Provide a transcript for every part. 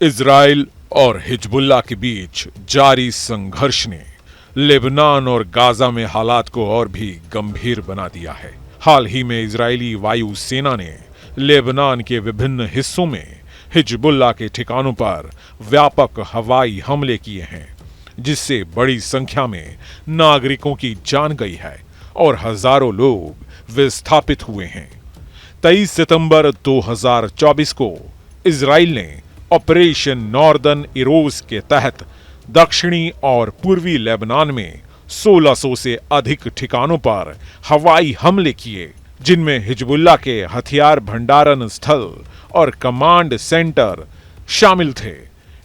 Israel और Hezbollah के बीच जारी संघर्ष ने लेबनान और गाजा में हालात को और भी गंभीर बना दिया है। हाल ही में इजरायली वायु सेना ने लेबनान के विभिन्न हिस्सों में हिजबुल्लाह के ठिकानों पर व्यापक हवाई हमले किए हैं, जिससे बड़ी संख्या में नागरिकों की जान गई है और हजारों लोग विस्थापित हुए हैं। 23 सितंबर 2024 को इजराइल ने ऑपरेशन नॉर्दर्न इरोज के तहत दक्षिणी और पूर्वी लेबनान में 1600 से अधिक ठिकानों पर हवाई हमले किए, जिनमें हिजबुल्लाह के हथियार भंडारण स्थल और कमांड सेंटर शामिल थे।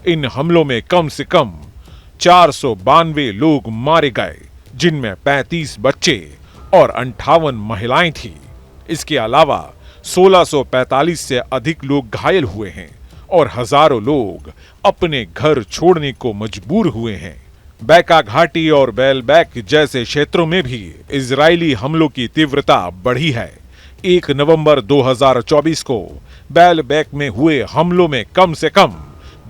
इन हमलों में कम से कम 492 लोग मारे गए, जिनमें 35 बच्चे और 58 महिलाएं थीं। इसके अलावा 1645 से अधिक लोग घायल हुए हैं और हजारों लोग अपने घर छोड़ने को मजबूर हुए हैं। बैका घाटी और बेलबैक जैसे क्षेत्रों में भी इजरायली हमलों की तीव्रता बढ़ी है। 1 नवंबर 2024 को बेलबैक में हुए हमलों में कम से कम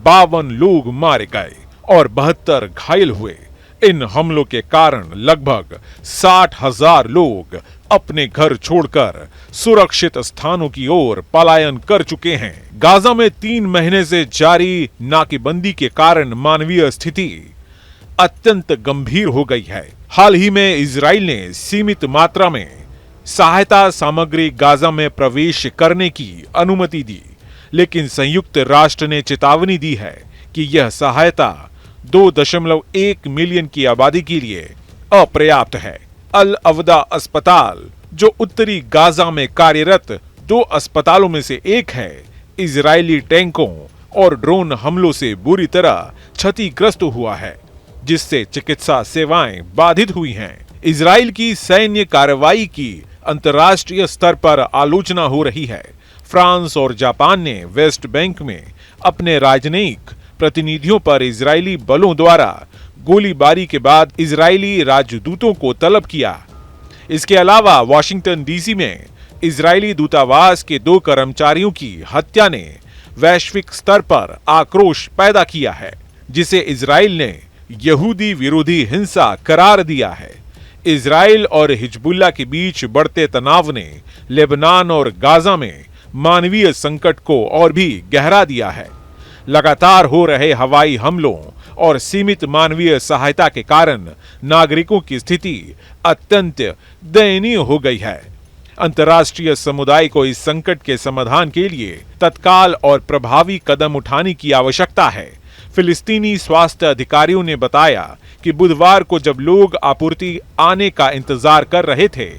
52 लोग मारे गए और 72 घायल हुए। इन हमलों के कारण लगभग 60,000 लोग अपने घर छोड़कर सुरक्षित स्थानों की ओर पलायन कर चुके हैं। गाजा में 3 महीने से जारी नाकेबंदी के कारण मानवीय स्थिति अत्यंत गंभीर हो गई है। हाल ही में इजराइल ने सीमित मात्रा में सहायता सामग्री गाजा में प्रवेश करने की अनुमति दी, लेकिन संयुक्त राष्ट्र ने चेतावनी दी है कि यह सहायता 2.1 मिलियन की आबादी के लिए अपर्याप्त है। अल अवदा अस्पताल, जो उत्तरी गाजा में कार्यरत 2 अस्पतालों में से एक है, इजरायली टैंकों और ड्रोन हमलों से बुरी तरह क्षतिग्रस्त हुआ है, जिससे चिकित्सा सेवाएं बाधित हुई हैं। इजराइल की सैन्य कार्रवाई की अंतर्राष्ट्रीय स्तर पर आलोचना हो रही है। फ्रांस और जापान ने वेस्ट बैंक में अपने राजनयिक प्रतिनिधियों पर इजरायली बलों द्वारा गोलीबारी के बाद इजरायली राजदूतों को तलब किया। इसके अलावा वाशिंगटन डीसी में इजरायली दूतावास के 2 कर्मचारियों की हत्या ने वैश्विक स्तर पर आक्रोश पैदा किया है, जिसे इजराइल ने यहूदी विरोधी हिंसा करार दिया है। इजराइल और हिजबुल्लाह के बीच बढ़ते तनाव ने लेबनान और गाजा में मानवीय संकट को और भी गहरा दिया है। लगातार हो रहे हवाई हमलों और सीमित मानवीय सहायता के कारण नागरिकों की स्थिति अत्यंत दयनीय हो गई है। अंतर्राष्ट्रीय समुदाय को इस संकट के समाधान के लिए तत्काल और प्रभावी कदम उठाने की आवश्यकता है। फिलिस्तीनी स्वास्थ्य अधिकारियों ने बताया कि बुधवार को जब लोग आपूर्ति आने का इंतजार कर रहे थे,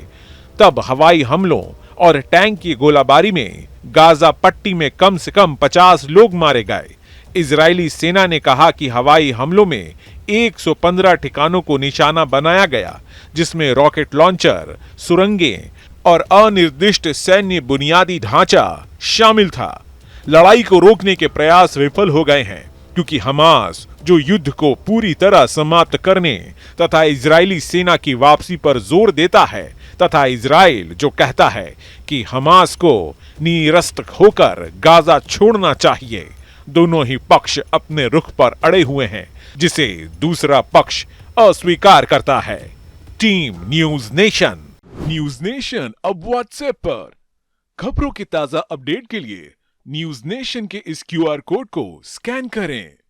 तब हवाई हमलों और टैंक की गोलाबारी में गाजा पट्टी में कम से कम 50 लोग मारे गए। इजरायली सेना ने कहा कि हवाई हमलों में 115 ठिकानों को निशाना बनाया गया, जिसमें रॉकेट लॉन्चर, सुरंगें और अनिर्दिष्ट सैन्य बुनियादी ढांचा शामिल था। लड़ाई को रोकने के प्रयास विफल हो गए हैं, क्योंकि हमास, जो युद्ध को पूरी तरह समाप्त करने तथा इजरायली सेना की वापसी पर जोर देता है, तथा इजराइल, जो कहता है कि हमास को निरस्त होकर गाजा छोड़ना चाहिए, दोनों ही पक्ष अपने रुख पर अड़े हुए हैं, जिसे दूसरा पक्ष अस्वीकार करता है। टीम न्यूज नेशन अब व्हाट्सएप पर खबरों की ताजा अपडेट के लिए न्यूज नेशन के इस QR कोड को स्कैन करें।